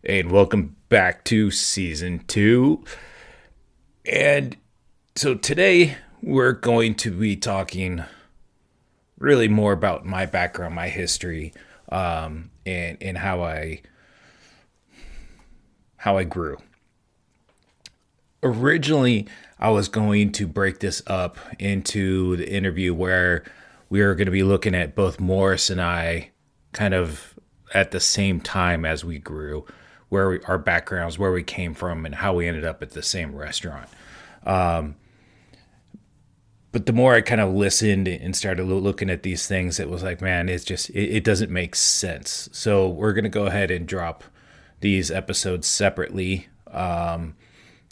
And welcome back to season two. And so today we're going to be talking really more about my background, my history, and how I grew. Originally, I was going to break this up into the interview where we are going to be looking at both Morris and I kind of at the same time as we grew, our backgrounds, where we came from, and how we ended up at the same restaurant. But the more I kind of listened and started looking at these things, it was like, man, it doesn't make sense. So we're going to go ahead and drop these episodes separately,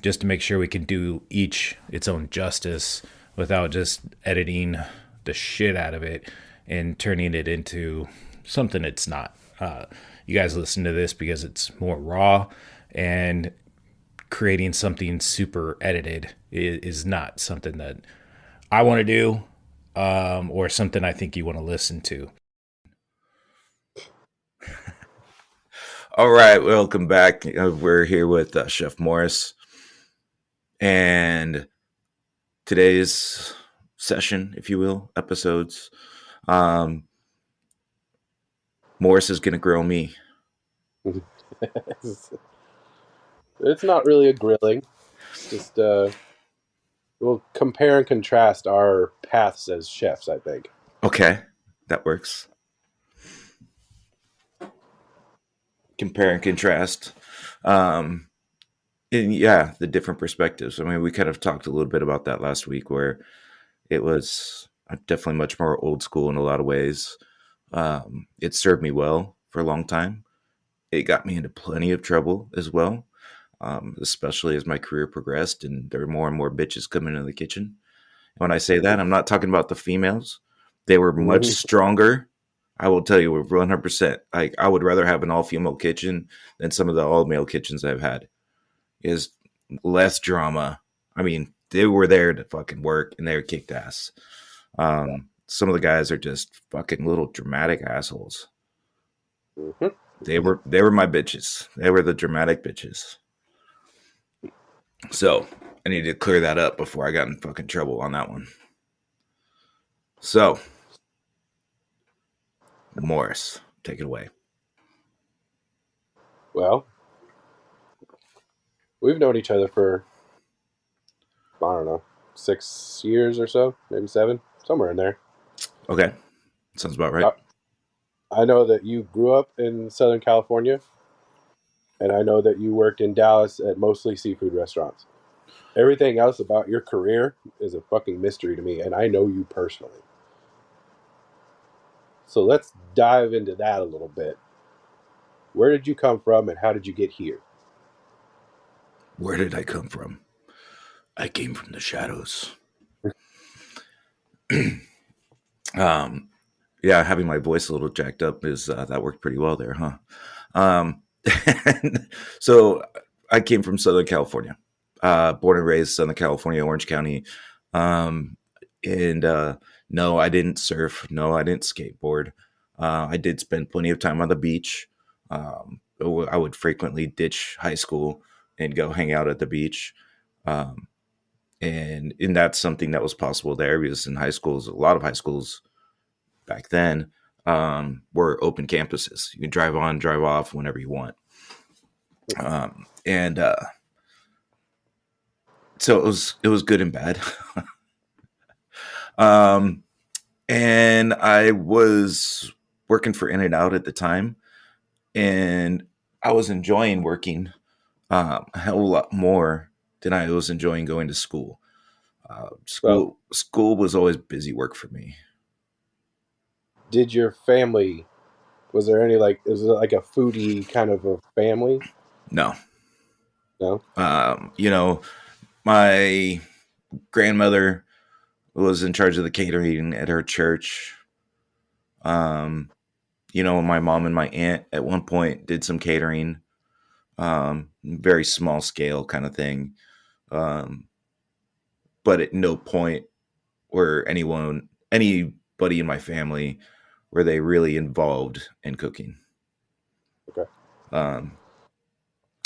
just to make sure we can do each its own justice without just editing the shit out of it and turning it into something it's not. You guys listen to this because it's more raw, and creating something super edited is not something that I want to do, or something I think you want to listen to. All right, welcome back. We're here with Chef Morris, and today's session, if you will, episodes. Um, Morris is going to grill me. It's not really a grilling. It's just we'll compare and contrast our paths as chefs, I think. Okay, that works. Compare and contrast. Um, and yeah, the different perspectives. I mean, we kind of talked a little bit about that last week, where it was definitely much more old school in a lot of ways. It served me well for a long time. It got me into plenty of trouble as well, especially as my career progressed and there were more and more bitches coming into the kitchen. When I say that, I'm not talking about the females. They were much Mhm. stronger. I will tell you, 100%. Like, I would rather have an all female kitchen than some of the all male kitchens I've had. Is less drama. I mean, they were there to fucking work and they were kicked ass. Some of the guys are just fucking little dramatic assholes. Mhm. They were my bitches. They were the dramatic bitches. So I need to clear that up before I got in fucking trouble on that one. So Morris, take it away. Well, we've known each other for, I don't know, 6 years or so, maybe seven, somewhere in there. Okay, sounds about right. I, I know that you grew up in Southern California, and I know that you worked in Dallas at mostly seafood restaurants. Everything else about your career is a fucking mystery to me, and I know you personally. So let's dive into that a little bit. Where did you come from, and how did you get here? Where did I come from? I came from the shadows. um, yeah, having my voice a little jacked up is that worked pretty well there, huh? Um, so I came from Southern California, born and raised Southern California, Orange County. Um, and no, I didn't surf. No, I didn't skateboard. I did spend plenty of time on the beach. I would frequently ditch high school and go hang out at the beach. Um, and that's something that was possible there because in high schools, a lot of high schools back then were open campuses. You can drive on, drive off whenever you want. And so it was good and bad. um, and I was working for In and Out at the time, and I was enjoying working a hell of a lot more than I was enjoying going to school. Well, School was always busy work for me. did your family, was there any like, is it like a foodie kind of a family? No, No? you know, my grandmother was in charge of the catering at her church. Um, my mom and my aunt at one point did some catering, very small scale kind of thing. Um, but at no point were anybody in my family were they really involved in cooking. Okay. Um,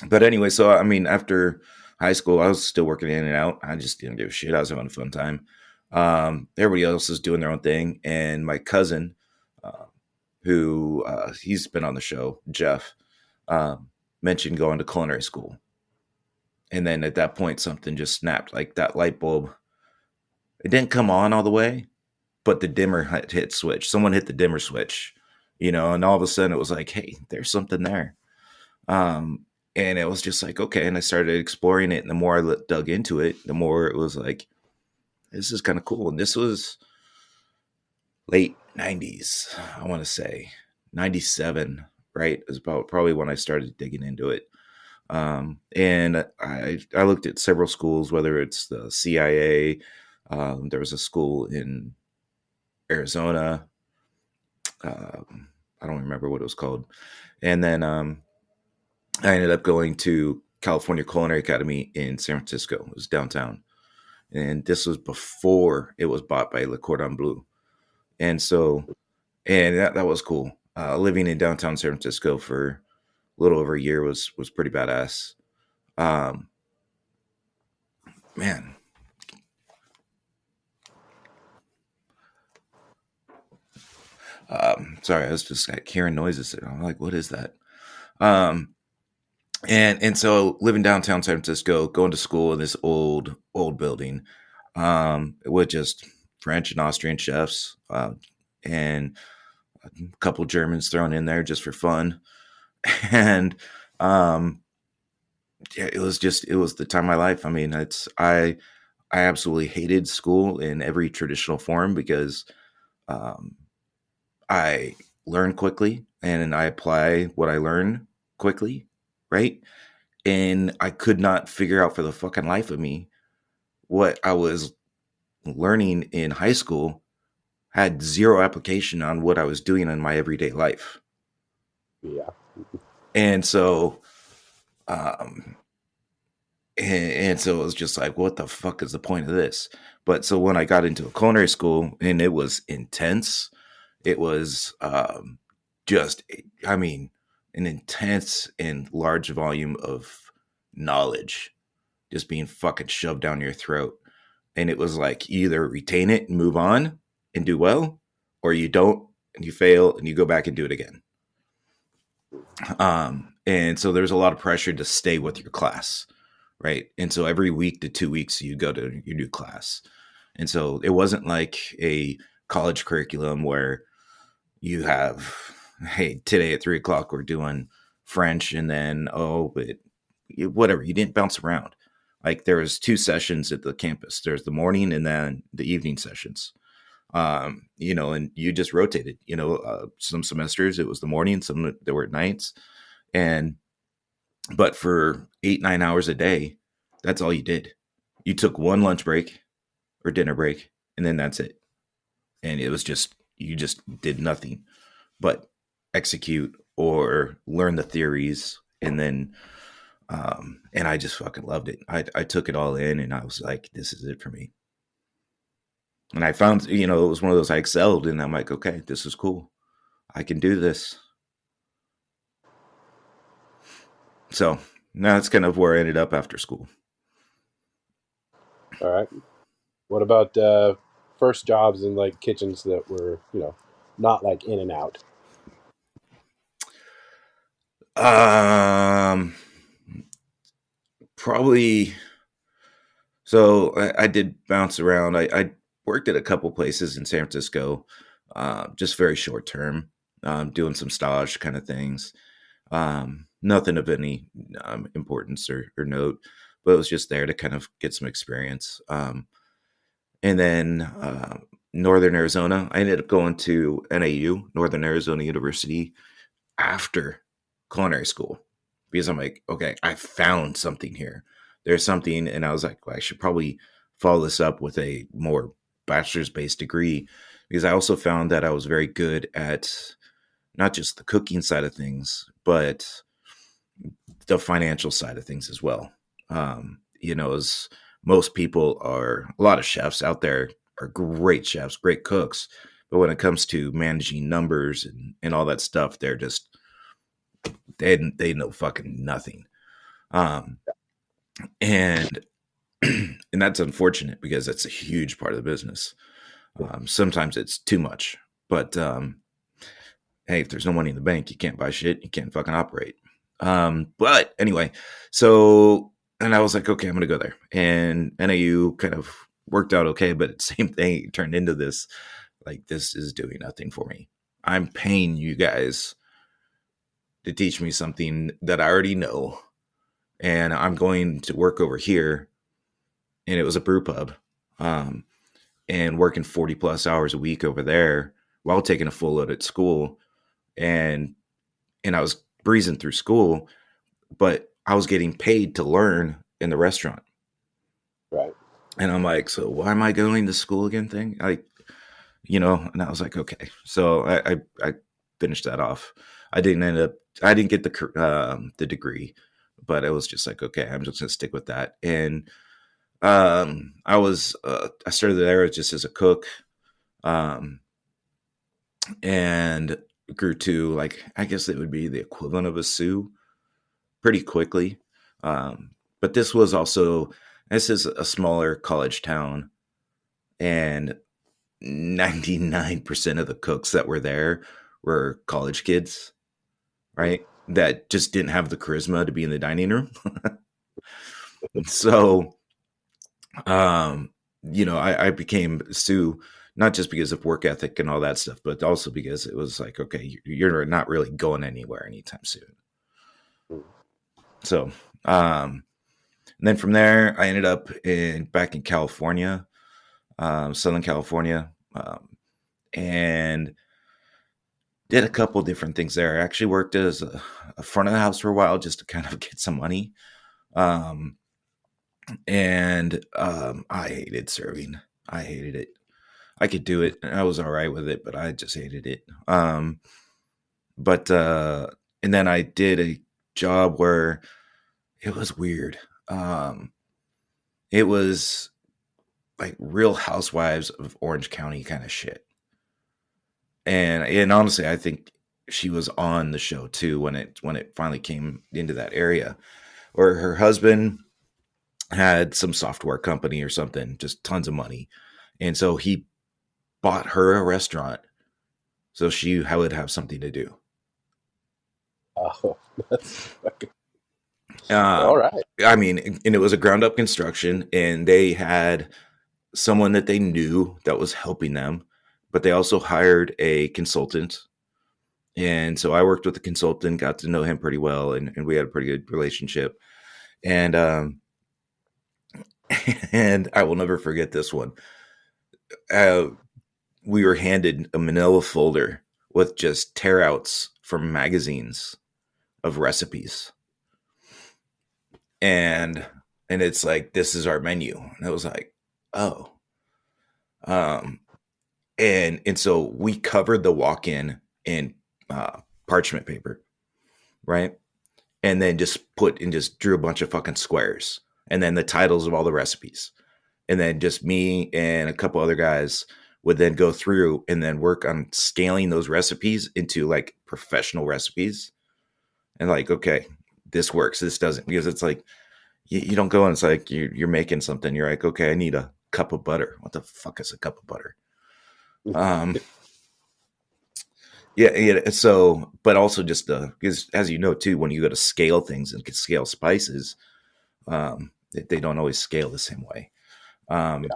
But anyway, so I mean, after high school, I was still working in and out. I just didn't give a shit. I was having a fun time. Everybody else is doing their own thing, and my cousin, uh, who he's been on the show, Jeff, um, mentioned going to culinary school. And then at that point, something just snapped, like that light bulb. It didn't come on all the way, but the dimmer hit switch. Someone hit the dimmer switch, and all of a sudden it was like, hey, there's something there. Um, and it was just like, okay. And I started exploring it. And the more I dug into it, the more it was like, this is kind of cool. And this was late 90s, I want to say 97, right? Is about probably when I started digging into it. And I looked at several schools, whether it's the CIA, there was a school in Arizona. I don't remember what it was called. And then I ended up going to California Culinary Academy in San Francisco. It was downtown. And this was before it was bought by Le Cordon Bleu. And so, and that was cool. Living in downtown San Francisco for a little over a year was pretty badass. Um, man, sorry, I was just like hearing noises. I'm like, what is that? Um, and so living downtown San Francisco, going to school in this old building, with just French and Austrian chefs, and a couple Germans thrown in there just for fun, and um, yeah, it was the time of my life. I mean, I absolutely hated school in every traditional form because um, I learn quickly and I apply what I learn quickly, right? And I could not figure out for the fucking life of me what I was learning in high school had zero application on what I was doing in my everyday life. Yeah. And so, um, and so it was just like, what the fuck is the point of this? But so when I got into a culinary school and it was intense, it was just, I mean, an intense and large volume of knowledge just being fucking shoved down your throat. And it was like either retain it and move on and do well, or you don't and you fail and you go back and do it again. And so there's a lot of pressure to stay with your class, right? And so every week to 2 weeks you go to your new class. And so it wasn't like a college curriculum where you have, hey, today at 3 o'clock we're doing French, and then but whatever, you didn't bounce around. Like there was 2 sessions at the campus. There's the morning and then the evening sessions. And you just rotated. Some semesters it was the morning, some there were nights, and but for 8 9 hours a day, that's all you did. You took one lunch break or dinner break, and then that's it. And it was just you just did nothing but execute or learn the theories, and then and I just fucking loved it. I took it all in, and I was like, this is it for me. And I found, it was one of those I excelled, and I'm like, okay, this is cool. I can do this. So now that's kind of where I ended up after school. All right. What about first jobs in like kitchens that were, not like in and out? Um, Probably. So I did bounce around. I worked at a couple places in San Francisco, just very short term, doing some stage kind of things. Nothing of any importance or note, but it was just there to kind of get some experience. And then Northern Arizona, I ended up going to NAU, Northern Arizona University, after culinary school because I'm like, okay, I found something here. There's something, and I was like, well, I should probably follow this up with a more bachelor's based degree because I also found that I was very good at not just the cooking side of things, but the financial side of things as well. As most people are, a lot of chefs out there are great chefs, great cooks, but when it comes to managing numbers and all that stuff, they're just they know fucking nothing. Um, and and that's unfortunate because that's a huge part of the business. Sometimes it's too much, but hey, if there's no money in the bank, you can't buy shit. You can't fucking operate. But anyway, so and I was like, okay, I'm gonna go there. And NAU kind of worked out okay, but same thing it turned into this. Like, this is doing nothing for me. I'm paying you guys to teach me something that I already know, and I'm going to work over here. And it was a brew pub, um, and working 40 plus hours a week over there while taking a full load at school, and I was breezing through school, but I was getting paid to learn in the restaurant. Right. And I'm like, so why am I going to school again? Thing, and I was like, okay. So I finished that off. I didn't end up. I didn't get the degree, but it was just like, okay, I'm just gonna stick with that. And I started there just as a cook, um, and grew to, like, I guess it would be the equivalent of a sous pretty quickly. But this is a smaller college town, and 99% of the cooks that were there were college kids, right? That just didn't have the charisma to be in the dining room. So, I became Sue, not just because of work ethic and all that stuff, but also because it was like, okay, you're not really going anywhere anytime soon. So, and then from there, I ended up back in California, Southern California, and did a couple different things there. I actually worked as a front of the house for a while just to kind of get some money. Um, and I hated serving. I hated it. I could do it. I was all right with it, but I just hated it. But and then I did a job where it was weird. It was like Real Housewives of Orange County kind of shit. And honestly, I think she was on the show too when it finally came into that area. Or her husband had some software company or something, just tons of money, and so he bought her a restaurant so she would have something to do. Oh, that's fucking all Um, right. I mean, and it was a ground up construction, and they had someone that they knew that was helping them, but they also hired a consultant. And so I worked with the consultant, got to know him pretty well, and we had a pretty good relationship. And and I will never forget this one. Uh, we were handed a manila folder with just tearouts from magazines of recipes. And it's like, this is our menu. And I was like, oh. Um and so we covered the walk-in in parchment paper, right? And then just drew a bunch of fucking squares, and then the titles of all the recipes. And then just me and a couple other guys would then go through and then work on scaling those recipes into like professional recipes. And like, okay, this works, this doesn't, because it's like you don't go and it's like you're making something. You're like, okay, I need a cup of butter. What the fuck is a cup of butter? Um, yeah, yeah. So, but also just because, as you know, too, when you go to scale things and scale spices, they don't always scale the same way. Um,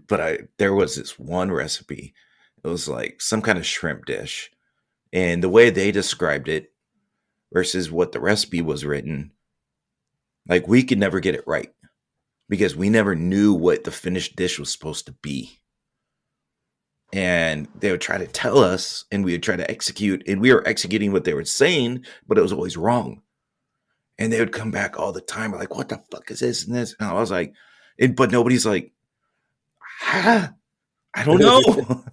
but there was this one recipe. It was like some kind of shrimp dish, and the way they described it versus what the recipe was written, like we could never get it right because we never knew what the finished dish was supposed to be. And they would try to tell us, and we would try to execute, and we were executing what they were saying, but it was always wrong. And they would come back all the time, like, "What the fuck is this and this?" And I was like, but nobody's like, ah, "I don't know."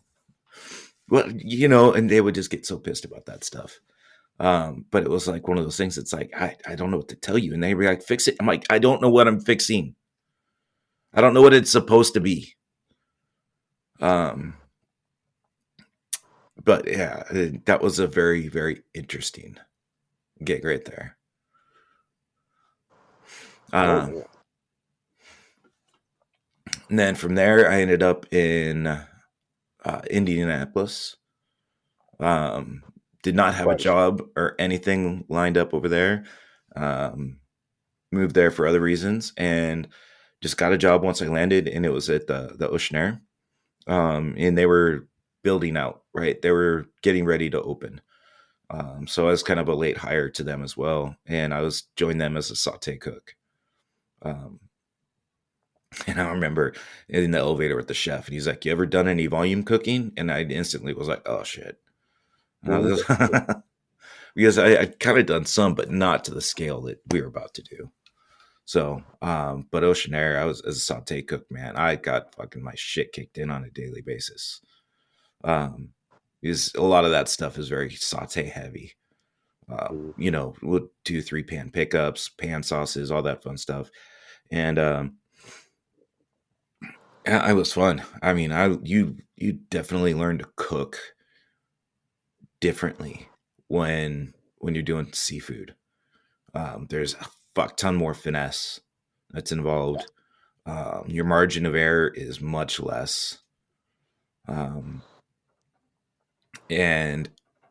Well, and they would just get so pissed about that stuff. But it was like one of those things. It's like I don't know what to tell you, and they were like, "Fix it." I'm like, I don't know what I'm fixing. I don't know what it's supposed to be. Um, but yeah, that was a very, very interesting gig right there. Oh Um, man. and then from there, I ended up in Indianapolis. Um, did not have a Quite a shift. job or anything lined up over there. Um, moved there for other reasons and just got a job once I landed, and it was at the Ocean Air. And they were building out, right? They were getting ready to open. So I was kind of a late hire to them as well, and I was joined them as a saute cook. Um, and I remember in the elevator with the chef, and he's like, "You ever done any volume cooking?" And I instantly was like, "Oh shit," Mhm. because I kind of done some, but not to the scale that we were about to do. So, but Ocean Air, I was as a saute cook, man. I got fucking my shit kicked in on a daily basis. Um, because a lot of that stuff is very saute heavy. Mhm. With 2, 3 pan pickups, pan sauces, all that fun stuff. And yeah, it was fun. I mean, you definitely learn to cook differently when you're doing seafood. There's a fuck ton more finesse that's Yeah. involved. Your margin of error is much less. Um, and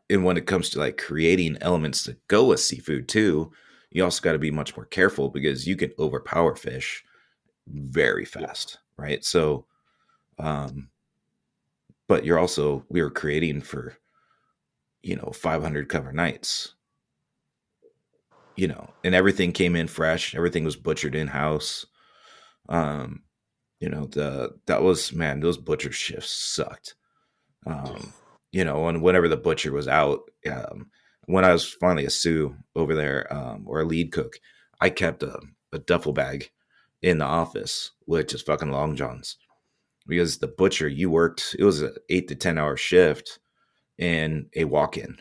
and when it comes to like creating elements to go with seafood too, you also got to be much more careful because you can overpower fish very Yeah. fast, right? So, um, but you're also we were creating for 500 cover nights, and everything came in fresh, everything was butchered in house. Um, the that was man, those butcher shifts sucked. And whenever the butcher was out, when I was finally a sous over there, or a lead cook, I kept a duffel bag in the office with just fucking long johns because the butcher you worked, it was an 8 to 10 hour shift and a walk-in,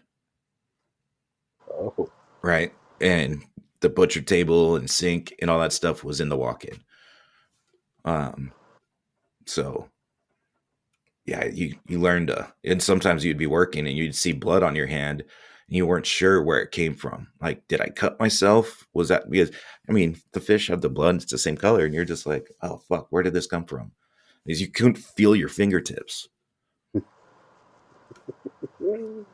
Oh. right? And the butcher table and sink and all that stuff was in the walk-in. Um, so yeah, you learn to, and sometimes you'd be working and you'd see blood on your hand and you weren't sure where it came from. Like, did I cut myself? Was that because I mean the fish have the blood, it's the same color, and you're just like, oh fuck, where did this come from? Because you couldn't feel your fingertips. Mm.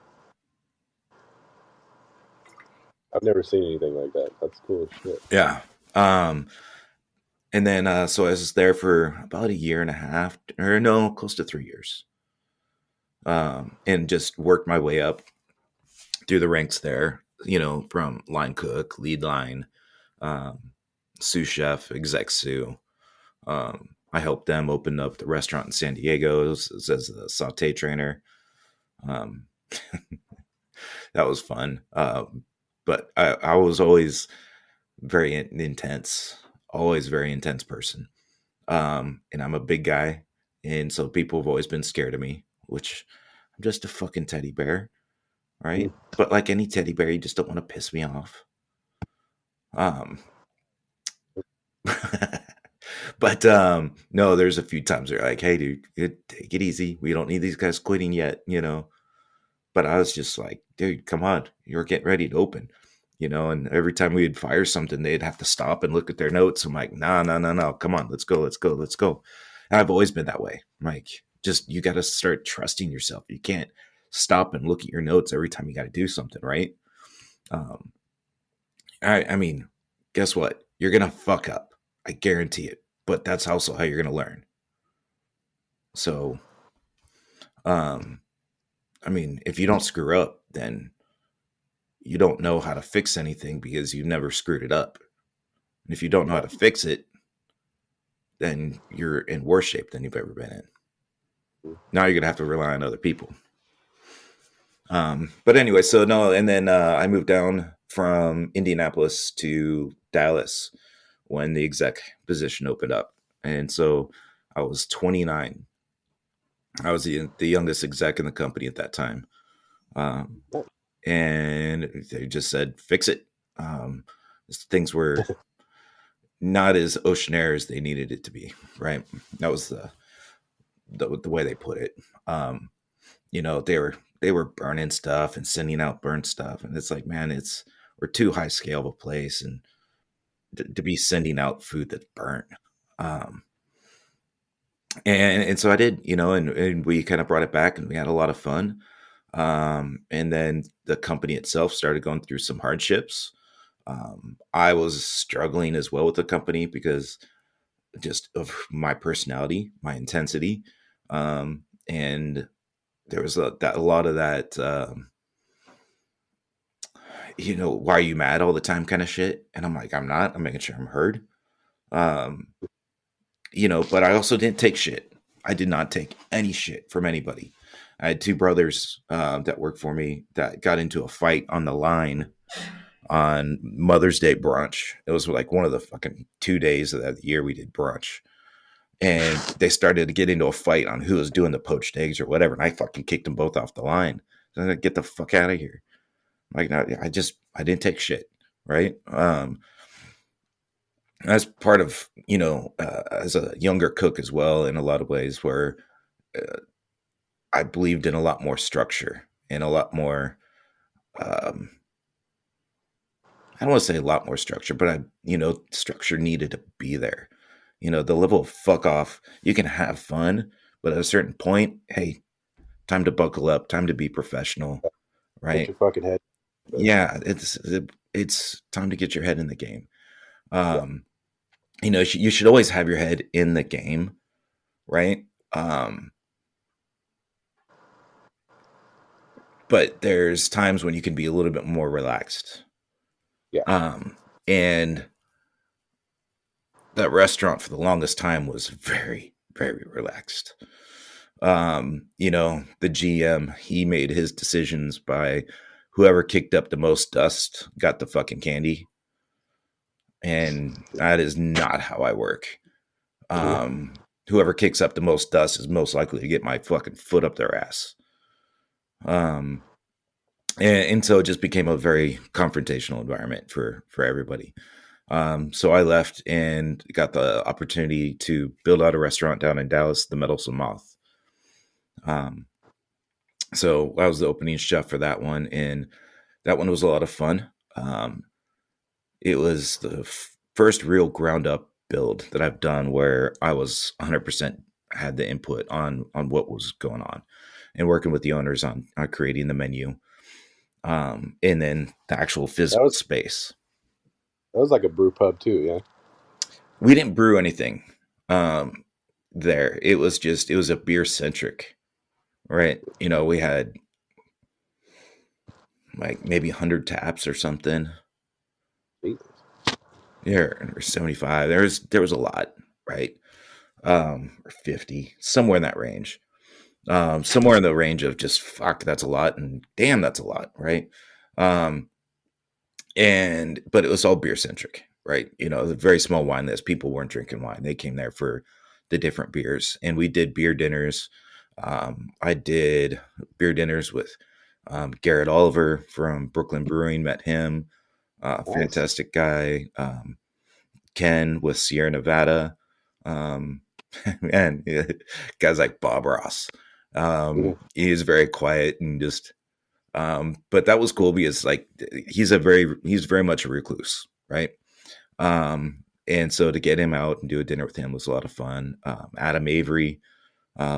I've never seen anything like that. That's cool as shit. Yeah. Um, and then so I was there for about a year and a half, or no, close to 3 years. And just worked my way up through the ranks there, from line cook, lead line, um, sous chef, exec sous. I helped them open up the restaurant in San Diego as a saute trainer. Um, that was fun. But I was always very intense, always very intense person. And I'm a big guy. And so people have always been scared of me, which I'm just a fucking teddy bear, Mm. right? But like any teddy bear, you just don't want to piss me off. Um, but no, there's a few times they're like, "Hey, dude, take it easy. We don't need these guys quitting yet." But I was just like, "Dude, come on, you're getting ready to open." And every time we'd fire something, they'd have to stop and look at their notes. I'm like, "No, no, no, no, come on, let's go, let's go, let's go." And I've always been that way. I'm like, just you got to start trusting yourself. You can't stop and look at your notes every time you got to do something, right? Um, I mean, guess what? You're gonna fuck up. I guarantee it. But that's also how you're gonna learn. So, um, I mean, if you don't screw up, then you don't know how to fix anything because you've never screwed it up. And if you don't know how Yeah. to fix it, then you're in worse shape than you've ever been in. Mm. Now you're gonna have to rely on other people. But anyway, so no, and then I moved down from Indianapolis to Dallas when the exec position opened up, and so I was 29. I was the youngest exec in the company at that time. Um, Nice. and they just said, fix it. Um, things were not as oceanaire as they needed it to be, right? That was the way they put it. Um, they were burning stuff and sending out burnt stuff, and it's like, man, we're too high scale of a place, and to be sending out food that's burnt. Um, and so I did, and we kind of brought it back, and we had a lot of fun. And then the company itself started going through some hardships. I was struggling as well with the company because just of my personality, my intensity, and there was a lot of that. Why are you mad all the time kind of shit? And I'm like, I'm not. I'm making sure I'm heard. Um, but I also didn't take shit. I did not take any shit from anybody. I had two brothers that worked for me that got into a fight on the line on Mother's Day brunch. It was like one of the fucking 2 days of that year we did brunch. And they started to get into a fight on who was doing the poached eggs or whatever. And I fucking kicked them both off the line. So I'm like, get the fuck out of here. Like, no, I didn't take shit. Right. As part of, as a younger cook as well, in a lot of ways, where uh, I believed in a lot more structure and a lot more, um, I don't want to say a lot more structure, but structure needed to be there. The level of fuck off, you can have fun, but at a certain point, hey, time to buckle up, time to be professional, Put right? your fucking head. Yeah, it's time to get your head in the game. Yeah, Um, you should always have your head in the game, right? Um, but there's times when you can be a little bit more relaxed. yeah. And that restaurant for the longest time was very, very relaxed. The GM, he made his decisions by whoever kicked up the most dust got the fucking candy. And that is not how I work. Mhm. Whoever kicks up the most dust is most likely to get my fucking foot up their ass. Um, and so it just became a very confrontational environment for everybody. So I left and got the opportunity to build out a restaurant down in Dallas, the Meddlesome Moth. Um, so I was the opening chef for that one, and that one was a lot of fun. It was the first real ground up build that I've done where I was 100% had the input on what was going on and working with the owners on creating the menu, and then the actual That physical was space. that was like a brew pub too. Yeah. We didn't brew anything um, there. It was a beer-centric, right? We had like maybe 100 taps or something. Jesus. Yeah, or 75. There was a lot, right? Or 50, somewhere in that range. Somewhere in the range of just fuck, that's a lot, and damn, that's a lot, right? Um, and but it was all beer centric, right? A very small wine list. People weren't drinking wine; they came there for the different beers, and we did beer dinners. I did beer dinners with Garrett Oliver from Brooklyn Brewing. Met him, Nice. fantastic guy. Ken with Sierra Nevada. And guys like Bob Ross. Mhm. He is very quiet and just but that was cool because like he's very much a recluse, right? And so to get him out and do a dinner with him was a lot of fun. Adam Avery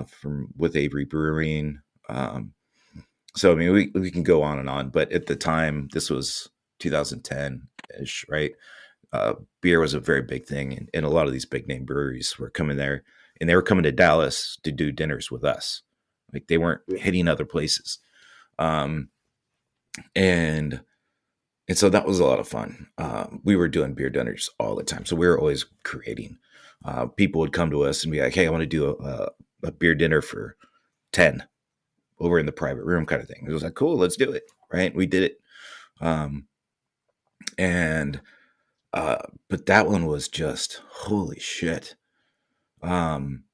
from with Avery Brewing. So I mean we can go on and on, but at the time this was 2010 ish, right? uh, Beer was a very big thing, and a lot of these big name breweries were coming there, and they were coming to Dallas to do dinners with us. Like they weren't Yeah. hitting other places, um, and so that was a lot of fun. We were doing beer dinners all the time, so we were always creating. People would come to us and be like, "Hey, I want to do a beer dinner for 10 over in the private room, kind of thing." It was like, "Cool, let's do it." Right? We did it, um, and uh, but that one was just holy shit. Um,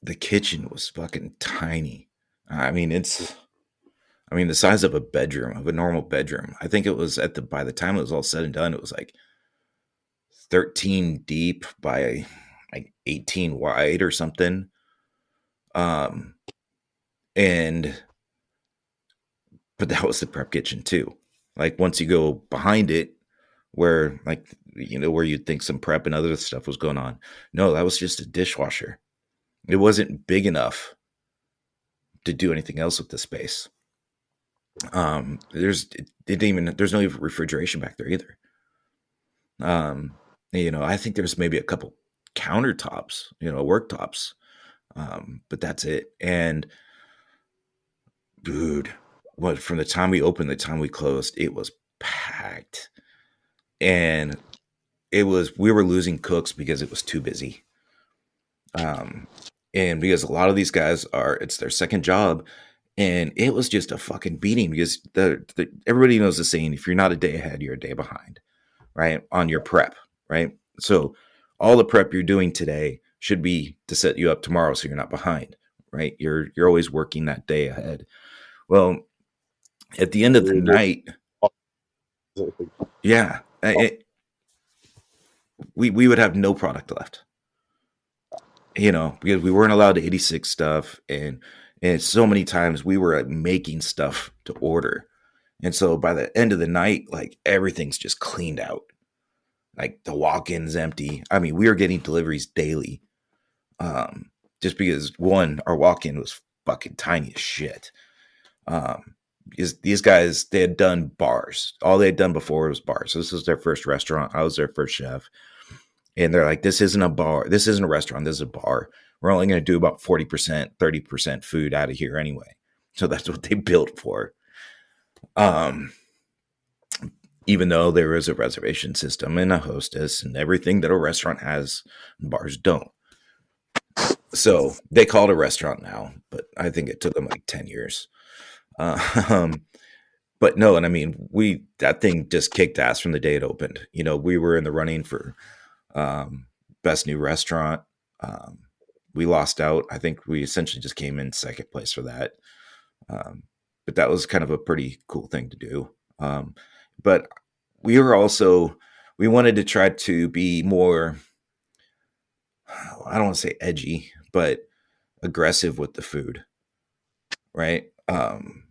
the kitchen was fucking tiny. I mean, the size of a bedroom, of a normal bedroom. I think it was by the time it was all said and done, it was like 13 deep by like 18 wide or something. Um, and but that was the prep kitchen too. Like once you go behind it where like where you'd think some prep and other stuff was going on. No, that was just a dishwasher. It wasn't big enough to do anything else with the space. It didn't even there's no even refrigeration back there either. I think there's maybe a couple countertops, worktops, but that's it. And dude, what from the time we opened, the time we closed, it was packed, and we were losing cooks because it was too busy. Um, and because a lot of these guys it's their second job, and it was just a fucking beating because everybody knows the saying: if you're not a day ahead, you're a day behind, right? On your prep, right? So all the prep you're doing today should be to set you up tomorrow, so you're not behind, right? You're always working that day ahead. Well, at the end of the You're doing night, all- yeah, we would have no product left, because we weren't allowed to 86 stuff, and so many times we were making stuff to order, and so by the end of the night, like everything's just cleaned out, like the walk-in's empty. I mean, we were getting deliveries daily, just because one, our walk-in was fucking tiny as shit. Because these guys, they had done bars. All they had done before was bars. So this was their first restaurant. I was their first chef. And they're like, this isn't a bar. This isn't a restaurant. This is a bar. We're only going to do about 40%, 30% food out of here anyway. So that's what they built for. Um, Even though there is a reservation system and a hostess and everything that a restaurant has, bars don't. So they call it a restaurant now, but I think it took them like 10 years. Um, but no, and I mean, that thing just kicked ass from the day it opened. We were in the running for um, best new restaurant. Um, we lost out. I think we essentially just came in second place for that. Um, but that was kind of a pretty cool thing to do. But we were also we wanted to try to be more. I don't want to say edgy, but aggressive with the food, right? And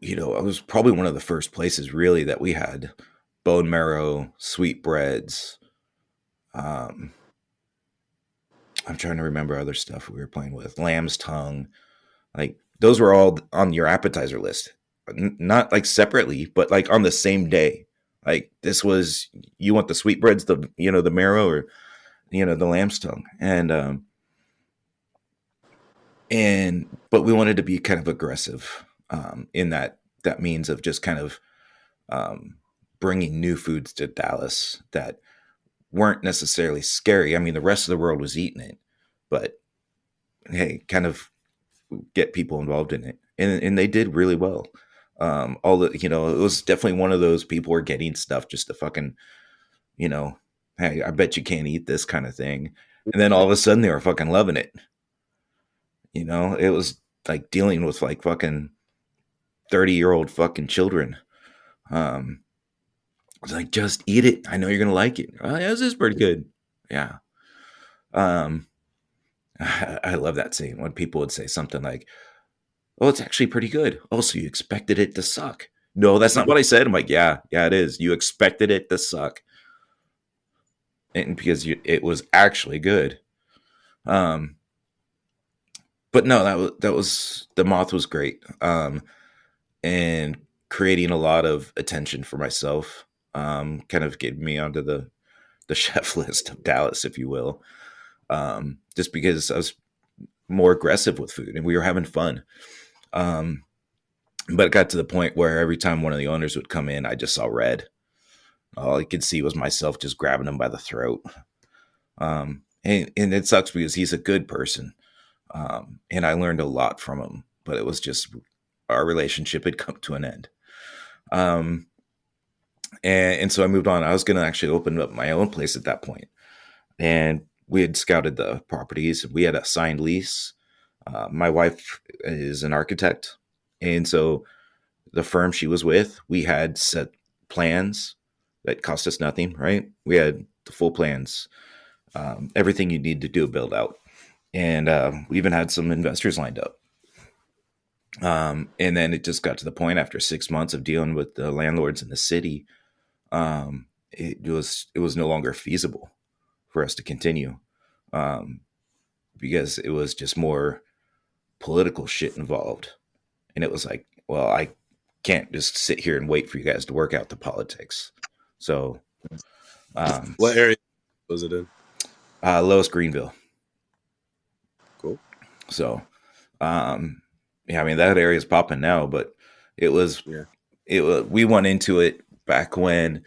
it was probably one of the first places really that we had bone marrow, sweetbreads. Um, I'm trying to remember other stuff we were playing with. Lamb's tongue, like those were all on your appetizer list, not like separately, but like on the same day. Like this was you want the sweetbreads, the marrow, or the lamb's tongue, and but we wanted to be kind of aggressive in that means of just kind of um, bringing new foods to Dallas that weren't necessarily scary. I mean, the rest of the world was eating it, but hey, kind of get people involved in it, and they did really well. All the it was definitely one of those people were getting stuff just to fucking you know, hey, I bet you can't eat this kind of thing, and then all of a sudden they were fucking loving it. It was like dealing with like fucking 30-year-old fucking children. Um, it's like just eat it. I know you're gonna like it. Oh, yeah, this is pretty good. Yeah. Um, I love that scene when people would say something like, "Oh, it's actually pretty good." Oh, so you expected it to suck? No, that's not what I said. I'm like, yeah, it is. You expected it to suck, and because it was actually good. Um, but no, that was the moth was great. And creating a lot of attention for myself. Kind of getting me onto the chef list of Dallas, if you will. Just because I was more aggressive with food and we were having fun. Um, but it got to the point where every time one of the owners would come in, I just saw red. All I could see was myself just grabbing him by the throat. And it sucks because he's a good person. And I learned a lot from him, but it was just our relationship had come to an end. Um, and so I moved on. I was going to actually open up my own place at that point. And we had scouted the properties. We had a signed lease. My wife is an architect. And so the firm she was with, we had set plans that cost us nothing, right? We had the full plans, everything you need to do a build out. And we even had some investors lined up. And then it just got to the point after 6 months of dealing with the landlords in the city, it was no longer feasible for us to continue, um, because it was just more political shit involved. And it was like, well, I can't just sit here and wait for you guys to work out the politics. So, um, What area was it in? Lois Greenville. Cool. So, um, yeah, I mean that area is popping now, but it was Yeah. we went into it back when.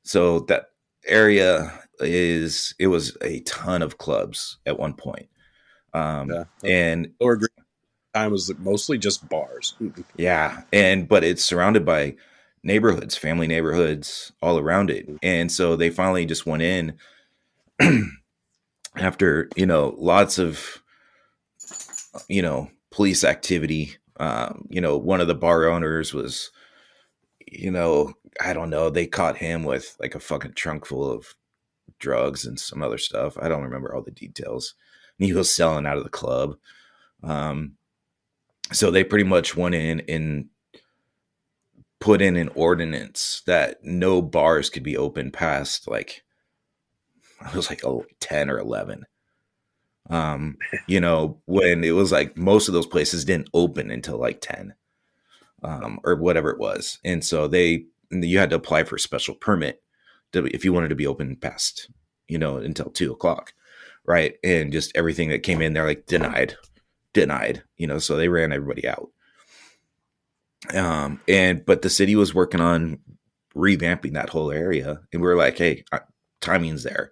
So that area it was a ton of clubs at one point. Yeah. And Lower Green time was mostly just bars. yeah, but it's surrounded by neighborhoods, family neighborhoods all around it. And so they finally just went in after, lots of, police activity. One of the bar owners was, I don't know, they caught him with like a fucking trunk full of drugs and some other stuff. I don't remember all the details. And he was selling out of the club. Um, so they pretty much went in and put in an ordinance that no bars could be open past like it was like 10 or 11. When it was like most of those places didn't open until like 10, or whatever it was. And so you had to apply for a special permit if you wanted to be open past, until 2 o'clock. Right. And just everything that came in, they're like denied, so they ran everybody out. But the city was working on revamping that whole area, and we were like, hey, timing's there,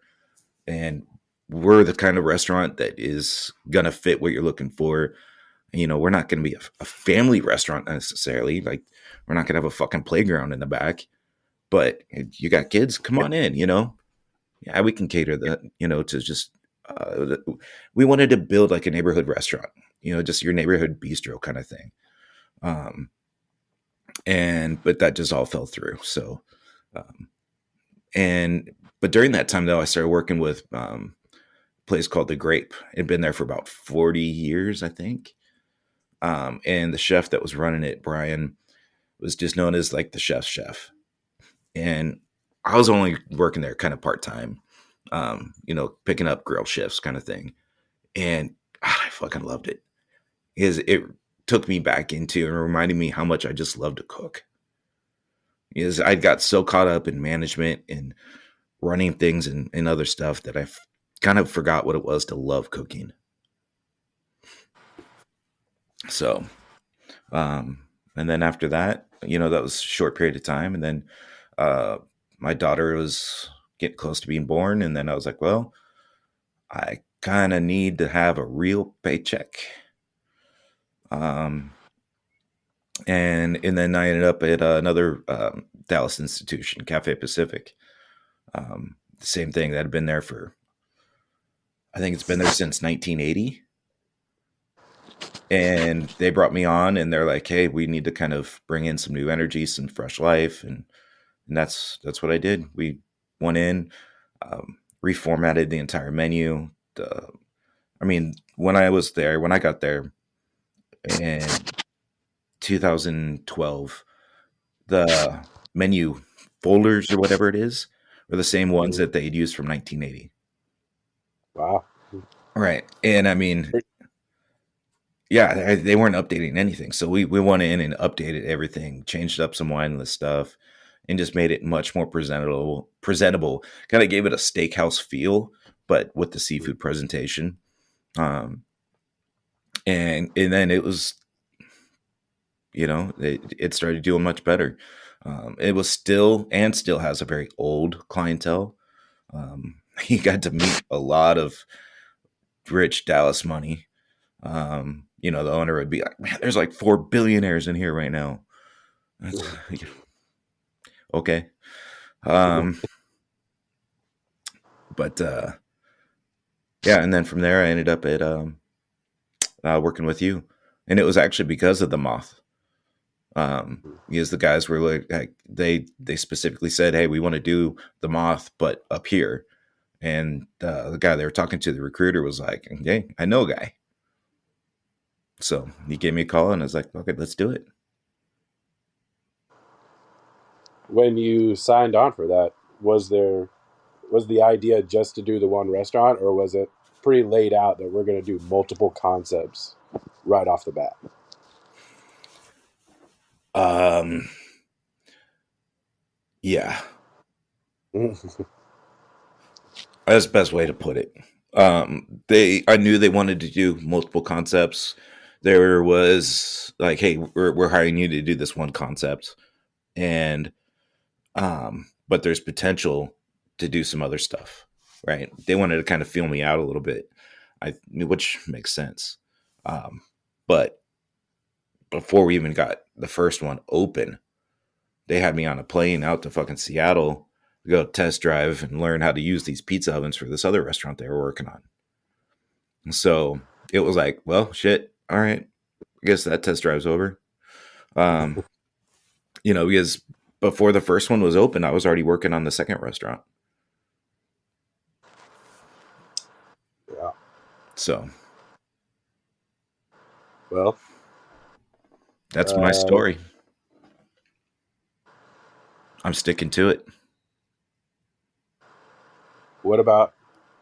and we're the kind of restaurant that is gonna fit what you're looking for. We're not gonna be a family restaurant necessarily. Like, we're not gonna have a fucking playground in the back, but you got kids, come on in. Yeah, we can cater that. To just we wanted to build like a neighborhood restaurant. Just your neighborhood bistro kind of thing. Um, but that just all fell through. So, um, but during that time though, I started working with a place called The Grape. It'd been there for about 40 years, I think. And the chef that was running it, Brian, was just known as like the chef's chef. And I was only working there kind of part time, picking up grill shifts kind of thing. And I fucking loved it. It took me back into and reminded me how much I just love to cook. I got so caught up in management and running things and other stuff that I kind of forgot what it was to love cooking. So, and then after that, that was a short period of time. And then uh, my daughter was getting close to being born. And then I was like, well, I kind of need to have a real paycheck. And then I ended up at another Dallas institution, Cafe Pacific. The same thing that had been there I think it's been there since 1980. And they brought me on, and they're like, "Hey, we need to kind of bring in some new energy, some fresh life," and that's what I did. We went in, reformatted the entire menu. When I got there in 2012, the menu folders or whatever it is are the same ones that they'd used from 1980. Wow. Right. And yeah, they weren't updating anything. So we went in and updated everything, changed up some wine list stuff, and just made it much more presentable. Kind of gave it a steakhouse feel, but with the seafood presentation. And then it was, it started doing much better. It was still has a very old clientele. He got to meet a lot of rich Dallas money. The owner would be like, "Man, there's like 4 billionaires in here right now." Okay. But yeah, and then from there I ended up at working with you, and it was actually because of the moth. Because the guys were like they specifically said, "Hey, we want to do the moth, but up here." And the guy they were talking to, the recruiter, was like, "Hey, I know a guy." So he gave me a call, and I was like, okay, let's do it. When you signed on for that, was the idea just to do the one restaurant, or was it pretty laid out that we're going to do multiple concepts right off the bat? Yeah, that's the best way to put it. I knew they wanted to do multiple concepts. There was like, hey, we're hiring you to do this one concept, and but there's potential to do some other stuff, right? They wanted to kind of feel me out a little bit, which makes sense. Um, but before we even got the first one open, they had me on a plane out to fucking Seattle to go test drive and learn how to use these pizza ovens for this other restaurant they were working on. And so it was like, well, shit. All right, I guess that test drive's over. Um, because before the first one was open, I was already working on the second restaurant. Yeah. So Well, that's my story. I'm sticking to it. What about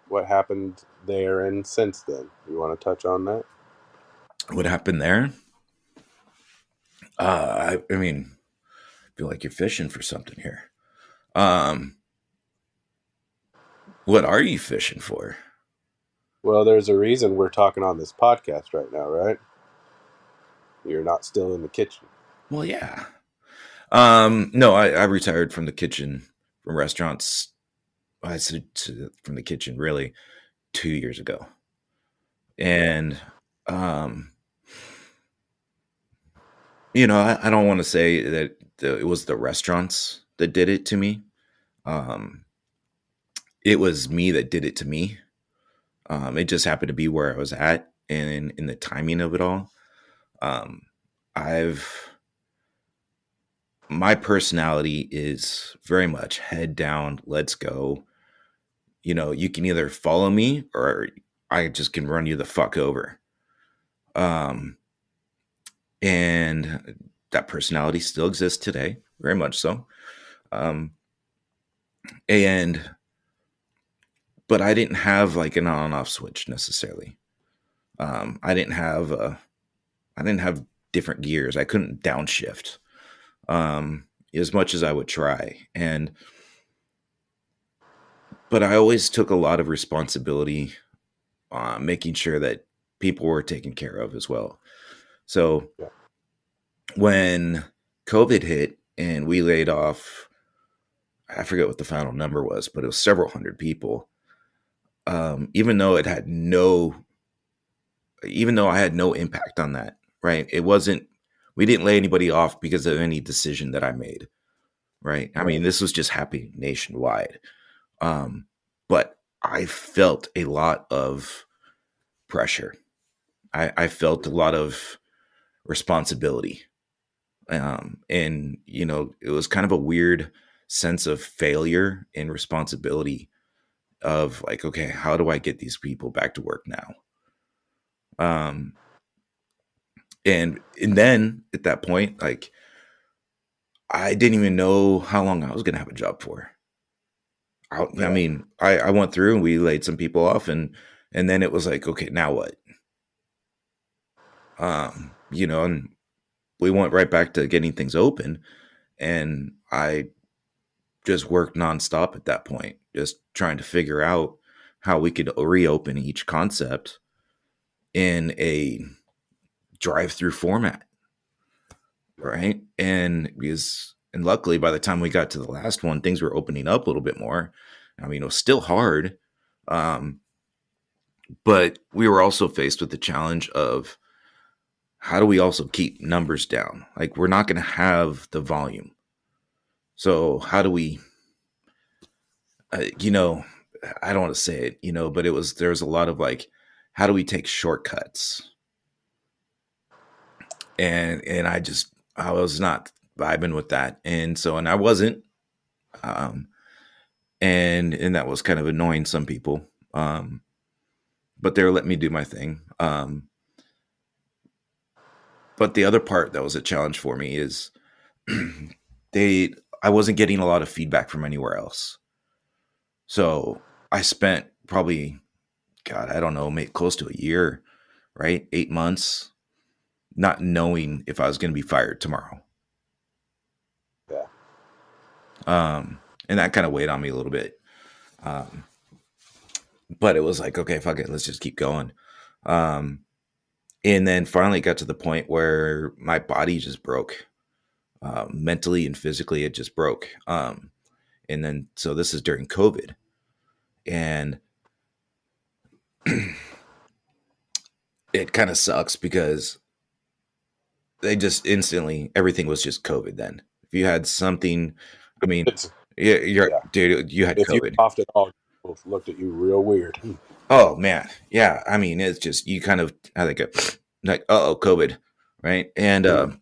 what happened there and since then? You want to touch on that? What happened there? I mean, I feel like you're fishing for something here. What are you fishing for? Well, there's a reason we're talking on this podcast right now, right? You're not still in the kitchen. Well, yeah. No, I retired from the kitchen, from restaurants. I said from the kitchen really 2 years ago, and um, I don't want to say that it was the restaurants that did it to me. Um, it was me that did it to me. It just happened to be where I was at, and in the timing of it all. Um, I've My personality is very much head down, let's go. You can either follow me or I just can run you the fuck over. Um, and that personality still exists today, very much so. Um, and but I didn't have like an on off switch necessarily. I didn't have different gears. I couldn't downshift as much as I would try, but I always took a lot of responsibility making sure that people were taken care of as well. So Yeah. when COVID hit and we laid off, I forget what the final number was, but it was several hundred people. Even though I had no impact on that, right? We didn't lay anybody off because of any decision that I made, right? I mean, this was just happening nationwide. But I felt a lot of pressure. I felt a lot of responsibility. And it was kind of a weird sense of failure and responsibility of like, okay, how do I get these people back to work now? Um, and then at that point, like, I didn't even know how long I was going to have a job for. I mean, I went through and we laid some people off, and then it was like, okay, now what? And we went right back to getting things open, and I just worked nonstop at that point, just trying to figure out how we could reopen each concept in a drive-through format, right? And luckily, by the time we got to the last one, things were opening up a little bit more. I mean, it was still hard, um, but we were also faced with the challenge of how do we also keep numbers down? Like, we're not going to have the volume, so how do we? You know, I don't want to say it, but there was a lot of like, how do we take shortcuts? And I was not vibing with that, and I wasn't, um, and that was kind of annoying some people, but they were letting me do my thing. But the other part that was a challenge for me is I wasn't getting a lot of feedback from anywhere else. So I spent probably, God, I don't know, maybe close to a year, right? 8 months, not knowing if I was going to be fired tomorrow. Yeah. And that kind of weighed on me a little bit. But it was like, okay, fuck it, let's just keep going. And then finally got to the point where my body just broke. Mentally and physically, it just broke. And then, so this is during COVID. And it kind of sucks because they just instantly, everything was just COVID then. If you had something, I mean, It's, you're, yeah. dude, you had If you COVID. coughed at all, people looked at you real weird. Oh, man. Yeah. I mean, it's just, you kind of, I think, like, uh-oh, COVID. Right. And,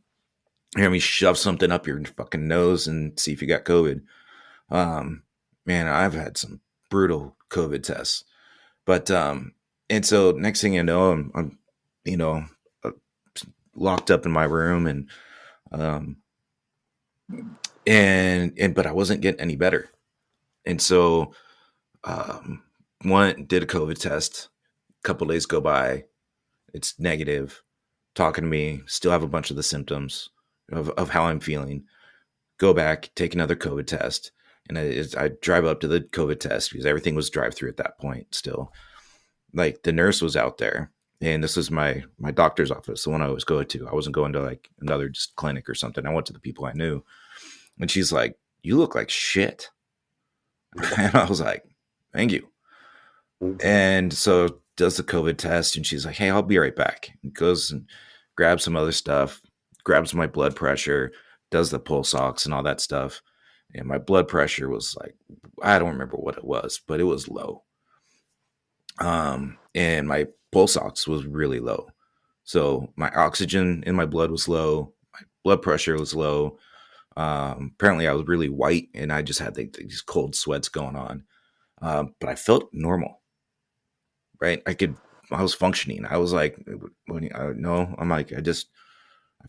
hear me shove something up your fucking nose and see if you got COVID. Man, I've had some brutal COVID tests, but and so next thing you know, I'm you know, uh, locked up in my room, um, and but I wasn't getting any better, and so um, did a COVID test. A couple days go by, it's negative. Talking to me, still have a bunch of the symptoms of how I'm feeling. Go back, take another COVID test. And I drive up to the COVID test because everything was drive through at that point still. Like the nurse was out there, and this is my doctor's office, the one I always go to. I wasn't going to like another just clinic or something. I went to the people I knew. And she's like, "You look like shit." And I was like, "Thank you." And so does the COVID test, and she's like, "Hey, I'll be right back." And goes and grabs some other stuff, grabs my blood pressure, does the pulse ox and all that stuff. And my blood pressure was like, I don't remember what it was, but it was low. And my pulse ox was really low. So my oxygen in my blood was low. My blood pressure was low. Apparently I was really white and I just had these cold sweats going on. But I felt normal, right? I was functioning. I was like, no, I'm like, I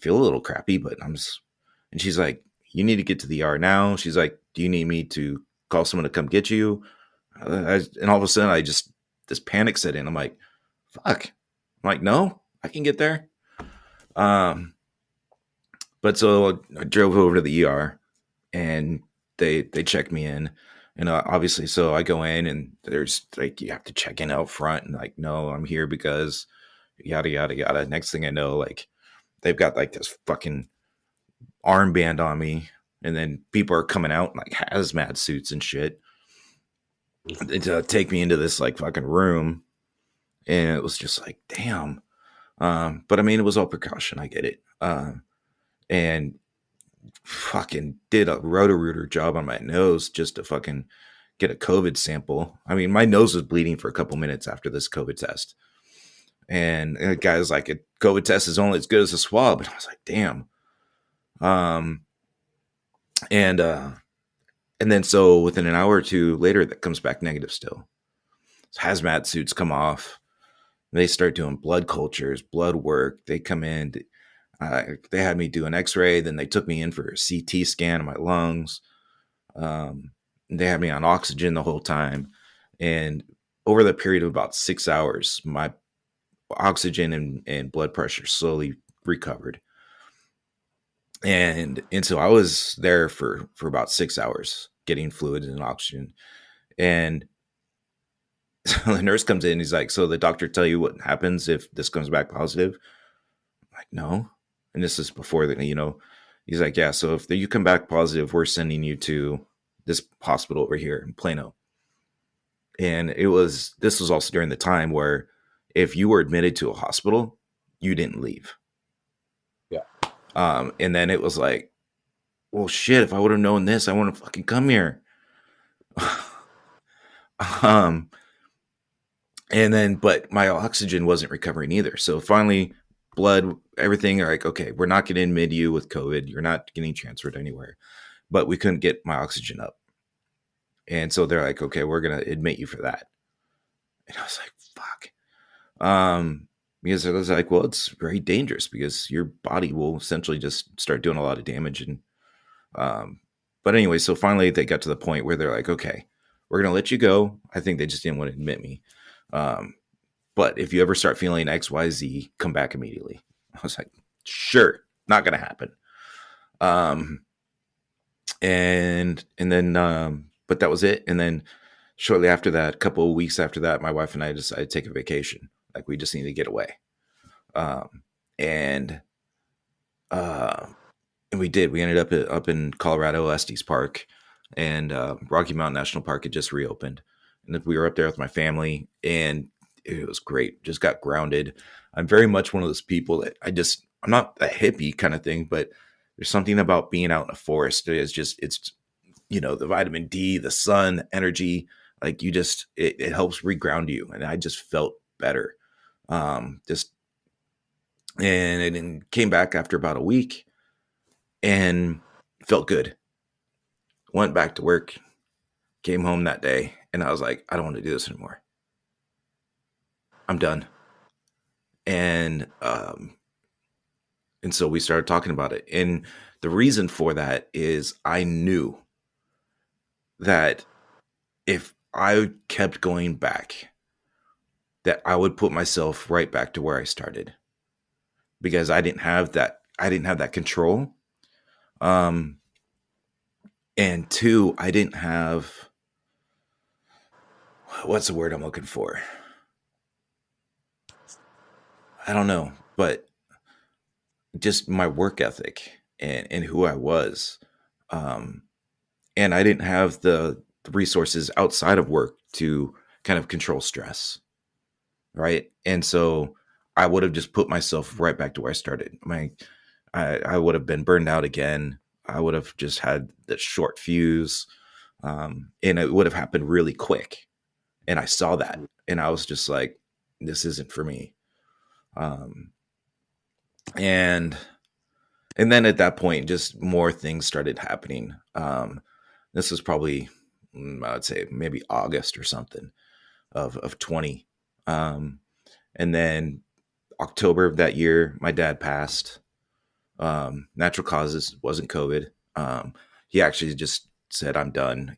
feel a little crappy, but and she's like, you need to get to the ER now. She's like, do you need me to call someone to come get you? And all of a sudden this panic set in. I'm like, fuck. I'm like, no, I can get there. But so I drove over to the ER and they checked me in. And obviously, so I go in and there's like, you have to check in out front and like, no, I'm here because yada, yada, yada. Next thing I know, like they've got like this fucking armband on me. And then people are coming out in like hazmat suits and shit to take me into this like fucking room. And it was just like, damn. But I mean, it was all precaution. I get it. And fucking did a roto-rooter job on my nose just to fucking get a COVID sample. I mean, my nose was bleeding for a couple minutes after this COVID test. And the guy's like, a COVID test is only as good as a swab. And I was like, damn. And then so within an hour or two later, that comes back negative still. So hazmat suits come off. They start doing blood cultures, blood work. They come in. They had me do an X-ray. Then they took me in for a CT scan of my lungs. They had me on oxygen the whole time. And over the period of about 6 hours, my oxygen and blood pressure slowly recovered. And so I was there for about 6 hours getting fluids and oxygen. And so the nurse comes in. He's like, so the doctor tell you what happens if this comes back positive? I'm like, no. And this is before he's like, yeah, so if you come back positive, we're sending you to this hospital over here in Plano. And this was also during the time where if you were admitted to a hospital, you didn't leave. Yeah. And then it was like, well, shit, if I would have known this, I wouldn't fucking come here. And then, but my oxygen wasn't recovering either. So finally, blood, everything, are like, okay, we're not going to admit you with COVID. You're not getting transferred anywhere. But we couldn't get my oxygen up. And so they're like, okay, we're going to admit you for that. And I was like, fuck. because it was like, well, it's very dangerous because your body will essentially just start doing a lot of damage. And um, but anyway, so finally they got to the point where they're like, okay, we're gonna let you go. I think they just didn't want to admit me. Um, but if you ever start feeling XYZ, come back immediately. I was like, sure, not gonna happen. Um, and then but that was it. And then shortly after that, a couple of weeks after that, my wife and I decided to take a vacation. Like we just need to get away. Um, and uh, and we did. We ended up in Colorado, Estes Park, and Rocky Mountain National Park had just reopened, and we were up there with my family, and it was great. Just got grounded. I'm very much one of those people that I'm not a hippie kind of thing, but there's something about being out in a forest. It's the vitamin D, the sun, energy. Like it helps reground you, and I just felt better. Just and then came back after about a week and felt good. Went back to work, came home that day, and I was like, I don't want to do this anymore. I'm done. And so we started talking about it. And the reason for that is I knew that if I kept going back, that I would put myself right back to where I started because I didn't have that control. And two, I didn't have, what's the word I'm looking for? I don't know, but just my work ethic and who I was. And I didn't have the resources outside of work to kind of control stress. Right. And so I would have just put myself right back to where I started. I would have been burned out again. I would have just had the short fuse. And it would have happened really quick. And I saw that. And I was just like, this isn't for me. And then at that point, just more things started happening. This was probably, I'd say maybe August or something of 20. And then October of that year, my dad passed. Natural causes, wasn't COVID. He actually just said, I'm done.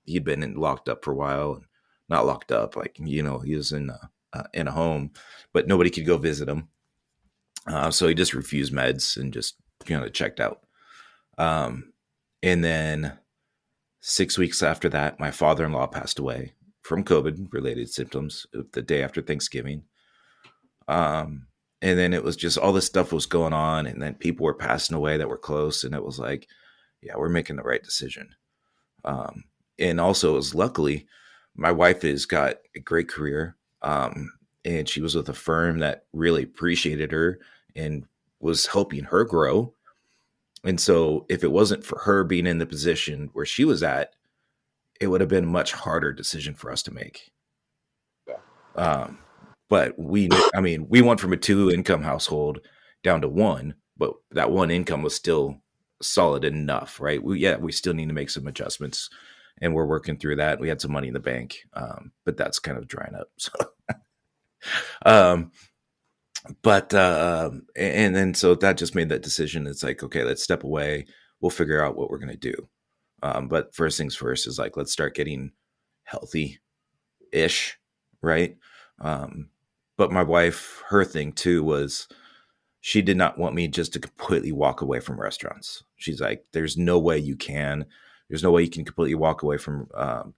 He'd been locked up for a while, not locked up, like, he was in a home, but nobody could go visit him. So he just refused meds and just, checked out. And then 6 weeks after that, my father-in-law passed away from COVID-related symptoms the day after Thanksgiving. And then it was just all this stuff was going on, and then people were passing away that were close, and it was like, yeah, we're making the right decision. And also, it was luckily, my wife has got a great career, and she was with a firm that really appreciated her and was helping her grow. And so if it wasn't for her being in the position where she was at, it would have been a much harder decision for us to make. But we went from a 2-income household down to 1, but that 1 income was still solid enough, right? We still need to make some adjustments, and we're working through that. We had some money in the bank, but that's kind of drying up. So, and then so that just made that decision. It's like, okay, let's step away. We'll figure out what we're going to do. But first things first is like, let's start getting healthy-ish, right? But my wife, her thing too was she did not want me just to completely walk away from restaurants. She's like, there's no way you can. There's no way you can completely walk away from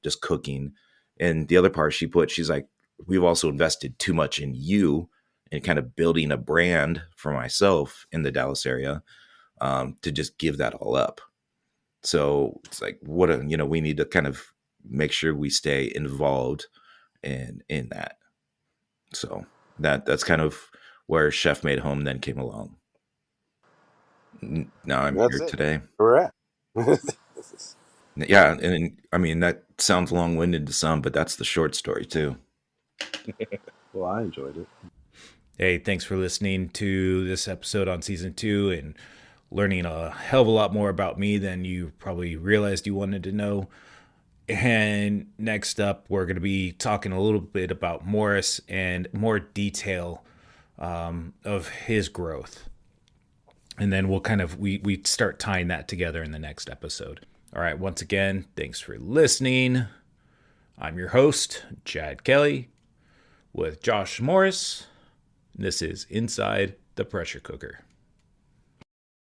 just cooking. And the other part she's like, we've also invested too much in you and kind of building a brand for myself in the Dallas area to just give that all up. So it's like, we need to kind of make sure we stay involved in that. So that's kind of where Chef Made Home then came along. Now I'm here today. Correct. Yeah, and I mean that sounds long-winded to some, but that's the short story too. Well, I enjoyed it. Hey, thanks for listening to this episode on season 2 and learning a hell of a lot more about me than you probably realized you wanted to know. And next up, we're going to be talking a little bit about Morris and more detail of his growth. And then we'll we start tying that together in the next episode. All right. Once again, thanks for listening. I'm your host, Chad Kelley, with Josh Morris. This is Inside the Pressure Cooker.